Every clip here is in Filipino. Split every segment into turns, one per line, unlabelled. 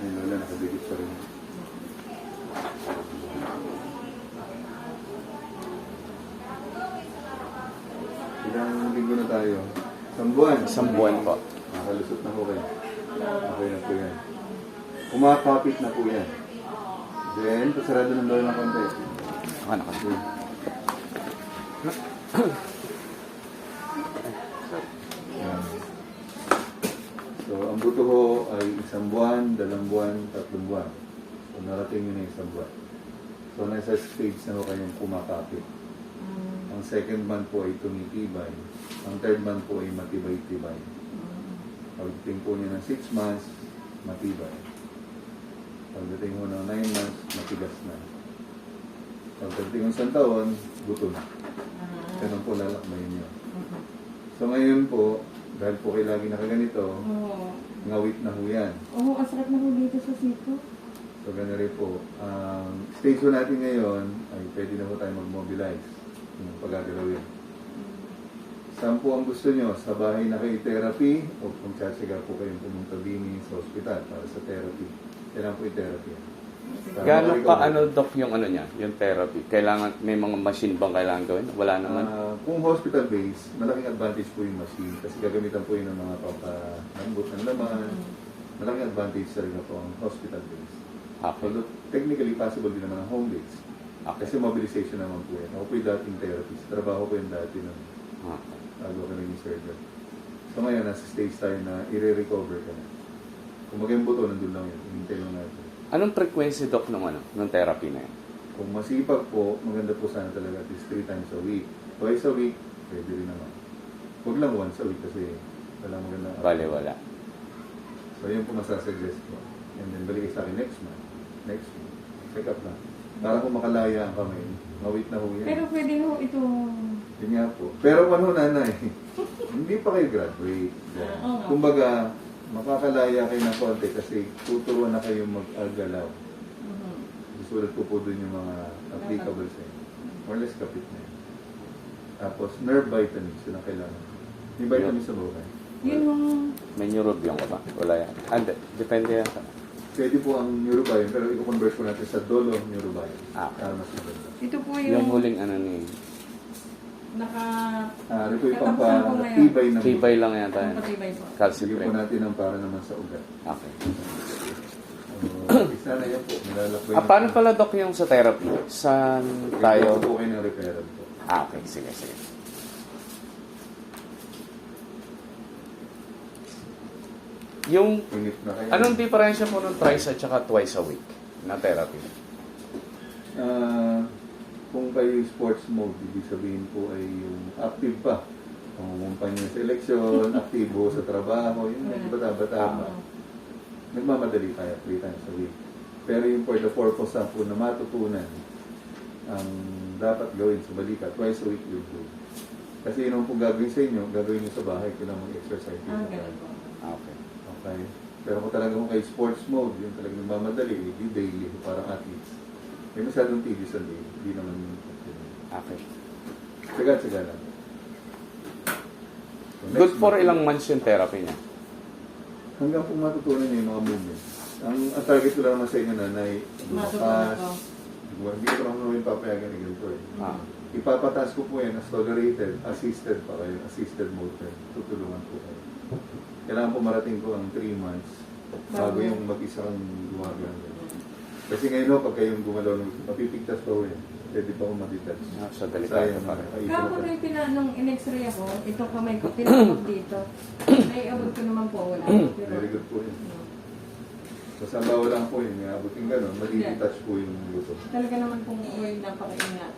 Ay, lola, nakadikit pa rin. Ilang linggo na tayo? Isang buwan.
Isang buwan po.
Nakalusot na po kayo. Okay na po yan. Kumakapit na po yan. Then, pasarado ng lola ng konti.
Ah, nakasunod.
Yan. So, ang buto ho ay isang buwan, 2 buwan, 3 buwan. So, narating yun na isang buwan. So, nasa stage na ho kayong kumakapit. Ang second month po ay tumitibay. Ang third month po ay matibay-tibay. Pagdating po niya ng 6 months, matibay. Pagdating po ng 9 months, matigas na. Pagdating ng 1 taon, buto na. Ganun po lalakbayin niyo. So ngayon po, dahil po kayo lagi nakaganito, ngawit na ho yan.
Oo, ang sarap na ho dito sa sito.
So gano'n rin po. Ang stage po natin ngayon ay pwede na po tayo mag-mobilize yung pagagalawin. Saan po ang gusto nyo? Sa bahay na kayo therapy o kung tsatsaga po kayong pumunta din sa ospital para sa therapy? Kailangan po yung therapy.
Gano'n pa Doc, yung ano niya, yung therapy? Kailangan, may mga machine bang kailangan gawin? Wala naman.
Kung hospital-based, malaking advantage po yung machine kasi gagamitan po yun ng mga pampalambot ng laman. Malaking advantage talaga po ang hospital-based.
Okay.
Although technically possible din naman ang home-based.
Okay.
Kasi mobilization naman po yan. Ako po yung dating therapist. Trabaho ko yung dati ng
Okay.
bago ka naging surgeon. So ngayon, nasa stage tayo na i-recover ka na. Kung maging buto, nandun lang yun. Hintay lang natin.
Anong frequency, Doc, ng therapy na yan?
Kung masipag po, maganda po sana talaga at least 3 times a week. Twice a week, pwede rin naman. Huwag lang once a week kasi wala maganda.
Bale, wala.
So yun po masasuggest ko. And then balik sa akin next month. Next week. Check up lang. Para kung makalaya ang kamay, mawit na ho yan.
Pero pwede ho ito.
Yun nga po. Pero ano nanay, hindi pa kayo graduate.
Oo.
Kumbaga, makakalaya kayo ng konti kasi tuturuan na kayo mag-agalaw. Susulat ko po dun yung mga applicable sa inyo. More or less kapit na yun. Tapos, nerve vitamins, yun ang kailangan. May vitamins sa buhay.
Yun yung...
May neurobion ka ba? Wala yan. Depende yan.
Pwede po ang neurobiome, pero i-converse ko natin sa dolo neurobiome.
Ah.
Para mas maganda.
Ito po
Yung
yung...
huling ano ni...
Ito yung
Katapusan ko ngayon.
pampatibay ng
Tibay lang yata yan.
Patibay po.
Sige po
Calcitrate.
natin ang para naman sa ugat.
Okay.
Isa na yan po. Nilalakbay
Paano pala, Doc, yung sa therapy? Saan
tayo?
tayo?
Po kayo ng referral po.
Okay. Sige. Yung...
Inip na kayo.
Anong diferensya po ng thrice at saka twice a week na therapy?
Kung kayo sports mode, ibig sabihin po ay yung active pa. Pangungumpan nyo sa eleksyon, aktibo sa trabaho, yung medyo bata-bata pa. Nagmamadali tayo 3 times a week. Pero yung for the purpose po na matutunan, ang dapat gawin sa balika, twice a week you'll do. Kasi yun ang po gagawin sa inyo, gagawin nyo sa bahay, kailangan mag-exercise sa bahay.
Okay.
Okay. Pero kung talagang kayo sports mode, yung talagang nagmamadali, di daily, parang athletes. May masyadong TV sa day, hindi naman
Okay.
tsaga-tsaga lang. So, next
Good for
month,
ilang months yung therapy niya?
hanggang po matutunan niyo yung mga movements. Ang target ko lang naman sa inyo, nanay,
Matutunan ko.
hindi ko naman papayagan ni ganito eh.
Ah.
Ipapataas ko po yan as tolerated, assisted pa kayo, assisted mode kayo. Tutulungan po kayo. Kailangan po marating ko ang 3 months bago yung mag-isa kang gumagano. Kasi ngayon ho, pag kayong gumalaw, mapipigtas pa ho yan. Pwede pa akong matitouch.
So, delikado
Sayang,
pa rin.
Kapag nung in-x-ray ako, itong kamay ko, tinapos dito. Naiabot ko naman po, wala. Pero,
Very good po yun. So, sa bawa lang po yun, abutin gano'n, matitouch po yung luto.
talaga naman pong oil, napakaingat.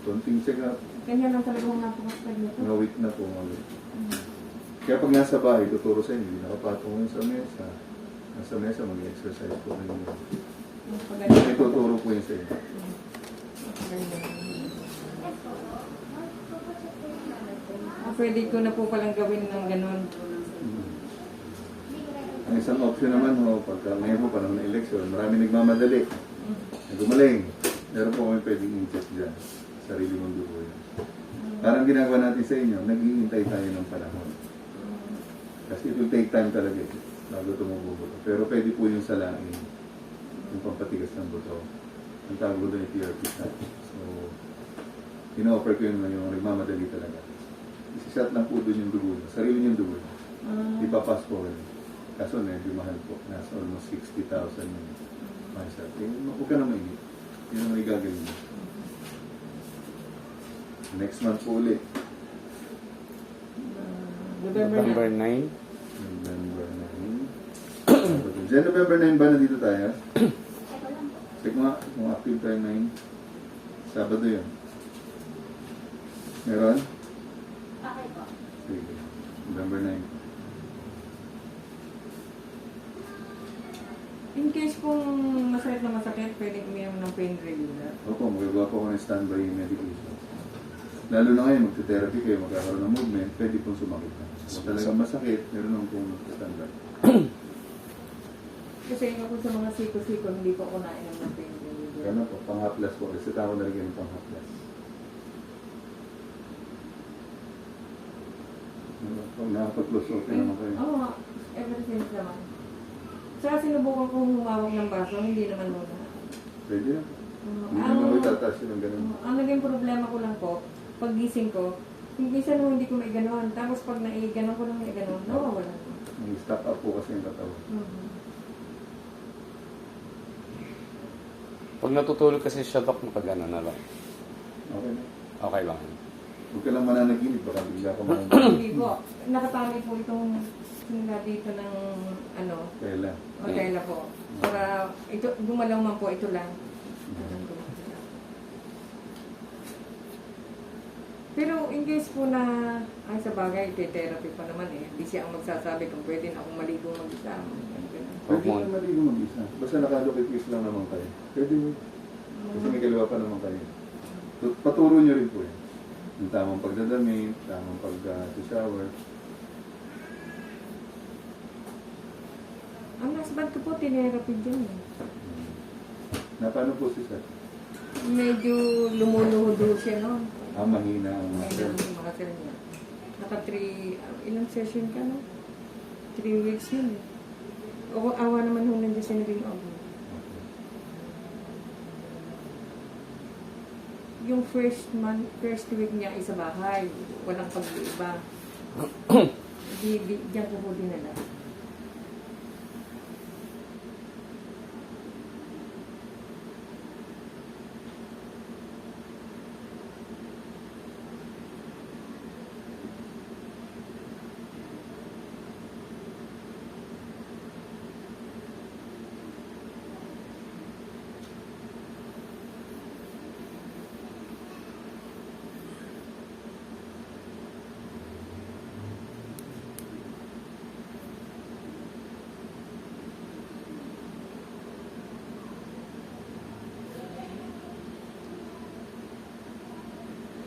Konting tsaga,
Kanya lang talaga kung napakastag nito.
ngawit na po, ngawit. Kaya pag nasa bahay, tuturo sa inyo, nakapatong yun sa mesa. Nasa mesa, mag-exercise po kayo. May tuturo po yun sa inyo.
Pwede ko na po palang gawin ng ganun.
Ang isang option naman ho, pagka ngayon po panahon ng eleksyon, marami nagmamadali. Gumaling. Meron po kami pwedeng inject dyan. Sarili mong dugo yan. Parang ginagawa natin sa inyo, naghihintay tayo ng panahon. Kasi it will take time talaga. bago tumububuto. Pero pwede po yung salain, yung pampatigas ng buto. Ang tawag ko doon yung PRP shot. So, ino-offer ko yun yung nagmamadali talaga. Isi-shot lang po doon yung dugo. Sarili yung dugo. Ipapas po yun. Kaso medyo mahal po. Nasa almost 60,000 yung mga shot. Huwag ka na mainit. Yun ang may gagawin mo. Next month po ulit.
November 9.
November 9. Diyan November 9 ba nandito tayo? Check mo nga, kung active tayo 9. Sabado yun. Meron?
Okay po.
Sige. November 9.
In case kung masakit na masakit, pwedeng uminom ng pain reliever.
Opo, magagawa po ako ng standby medication. Lalo na ngayon, magte-therapy kayo, magkakaroon ng movement, pwede pong sumakit na. Kung talagang masakit, meron nang pong standby.
Kasi ako sa mga siko-siko, hindi ko ako nainom ng pain reliever.
Ano po, pang-haplas po. Kasi tao na rin yung pang-haplas. Pag nakapag-close open naman kayo.
Oo, ever since naman. Saka sinubukan kong humawak ng baso, hindi naman muna.
Pwede na. Hindi naman may tataas yun ng ganun.
Ang naging problema ko lang po, pag gising ko, minsan mo hindi ko may ganon. Tapos pag naiganon ko lang may ganon, nawawala na.
May stop up po kasi yung katawan.
Pag natutulog kasi siya, Dok, makagano na lang.
Okay na.
Okay lang.
Huwag ka lang mananaginip, baka bigla ka
Hindi po. Nakatami po itong sinila dito ng
Kaya
tela po. Para ito, gumalaw man po, ito lang. Pero in case po na, ay sa bagay, therapy pa naman eh. Hindi siya ang magsasabi kung pwede na akong maligo mag-isa.
Pwede na maligo mag-isa. Basta nakadukit-kiss lang naman kayo. Pwede mo. Kasi may kaliwa pa naman kayo. Paturo nyo rin po yun. Yung tamang pagdadamit, tamang pag-shower.
Ang husband ko po, tinerapy dyan eh.
Paano po si Sir?
Medyo lumuluhudo siya noon.
Mahina ang
Medyo
muscle.
mga sir niya. Naka 3, ilang session ka no? 3 weeks yun eh. O, awa naman ho nandiyan siya naging ako. Yung first week niya ay sa bahay. Walang pag-iiba. Diyan ko po dinala.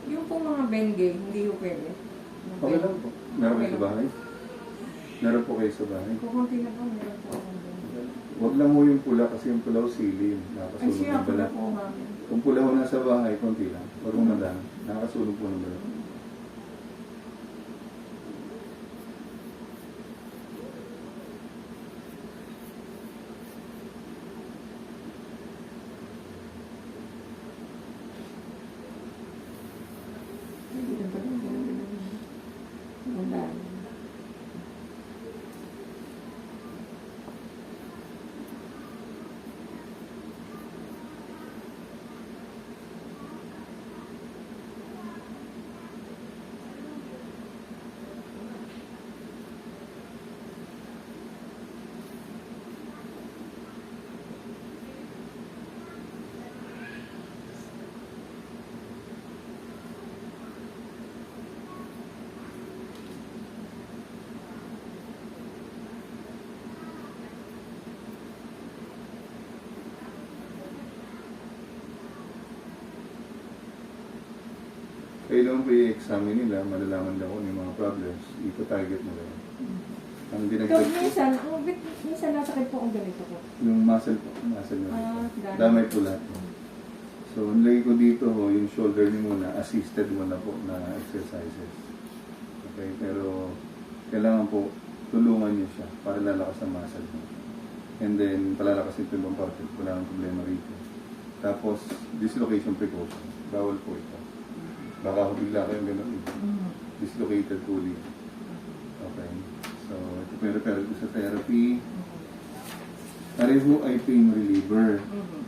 Yung po mga Bengay, hindi ko pwede.
Okay lang po. Meron kayo sa bahay? Meron po kayo sa bahay?
Kukunti na po, meron po akong Bengay.
Huwag lang mo yung pula kasi yung pula o silim.
Ay
Nakakasulog
siya,
ng
ako
balat.
po mami.
Kung pula ho nasa bahay, konti lang. Huwag mong madami. Nakakasulog po ng balat. Kailangan po i-examine nila, malalaman lang kung yung mga problems, ito-target mo lang. Ang
So,
dinagdag po,
minsan nasakit po ang ganito ko.
yung muscle po, muscle mo
Ah,
dito.
dami.
Damay po lahat. So, nilagay ko dito ho, yung shoulder niyo muna, assisted mo na po na exercises. Okay, pero kailangan po tulungan niyo siya para lalakas ang muscle mo. And then, palalakas yung tumbang parte. Wala nang problema rito. Tapos, dislocation precaution. Bawal po ito. Baka bigla kayong gano'n. Dislocated tuli. Okay. So, ito po yung referral ko sa therapy. Areho ay pain reliever.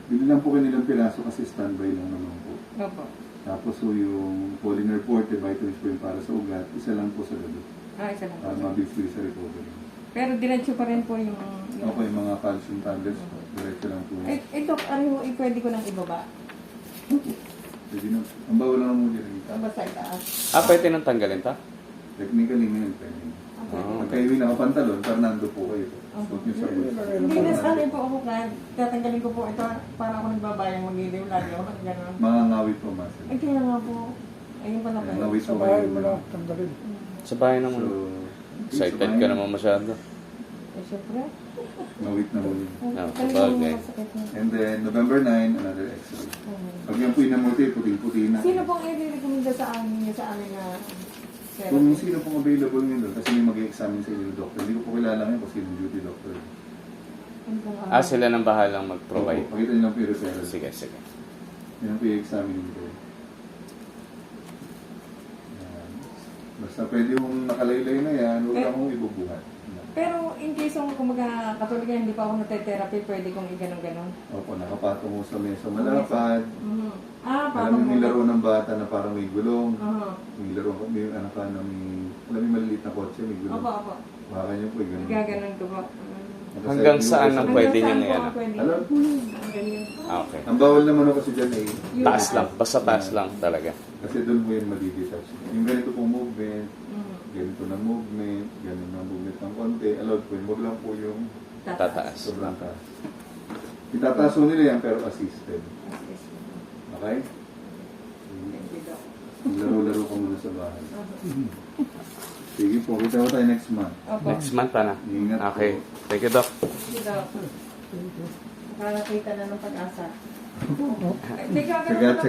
Bili lang po kanilang piraso kasi standby lang naman po.
Opo.
Tapos po yung Poliner Forte, vitamins po yung para sa ugat, isa lang po sa gabi.
Isa lang.
Para mabilis po sa recovery.
Pero diretso pa rin po yung...
Okay, mga calcium tablets po. Diretso lang po.
Ito, ano, pwede ko nang ibaba.
Pwede na. Ang bawal lang mo din.
Basta itaas.
Pwede nang tanggalin ta?
Technically ngayon pwede.
Oh.
Pag kayo nakapantalon, Fernando po kayo. Suot niyo sa bulsa.
Hindi na sanay po ako kahit tatanggalin ko po ito para ako nagbabayang mag-iliw. Lagi ako gano'n.
Mga ngawit po, Master.
Ay, kaya nga po. Ayun pala pa.
Ngawit po
Sa bahay
kayo.
mo lang, tanggalin.
Sa bahay
So,
naman. Excited ka naman masyado.
Eh, syempre.
Ngawit na muli.
sabagay.
And then, November 9, another x-ray. Pag yan po inamuti, puting-puti na.
Sino pong i-recommenda sa amin na
Kung
therapy?
sino pong available ngayon doon, kasi may mag-examine sa inyo doctor. Hindi ko po kilala ngayon kung sino yung duty doctor.
Ano pong,
Sila nang bahalang mag-provide.
Opo, pakita niyo lang po yung referral.
Sige, sige.
Yan po yung examine ko. Yan. Basta pwede mong nakalaylay na yan, huwag ka mong ibubuhat.
Pero in case kung kumaga katulad nga, hindi pa ako nate-therapy, pwede kong i-ganon-ganon.
Opo, nakapatong mo sa mesa malapad.
Alam
Alam mo yung laro ng bata na parang may gulong.
Aha.
May laro, may anak ka na may, alam mo yung maliliit na kotse, may gulong.
Opo.
Baka niyo po yung ganun.
Gaganon ko po.
Hanggang saan ang pwede niyo
Hanggang
ngayon?
saan po pwede?
Alam po yun.
Ang ganyan.
Okay.
Ang bawal naman ako kasi dyan ay,
Taas lang. Basta taas lang talaga.
kasi doon mo yan madidetach. Yung ganito pong movement,
Mhm.
ganito na movement, ganito na movement ng konti, allowed po yun. Huwag lang po yung
Tataas.
sobrang taas. Itataas mo nila yan pero assisted. Okay?
Thank you, Doc.
Laro-laro ko muna sa bahay. Sige po, kita ko tayo next month.
Opo.
Next month na.
Ingat po.
Okay. Thank you, Doc.
Thank you, Doc. Nakakita na ng pag-asa. Teka,
Tsaga, tsaga.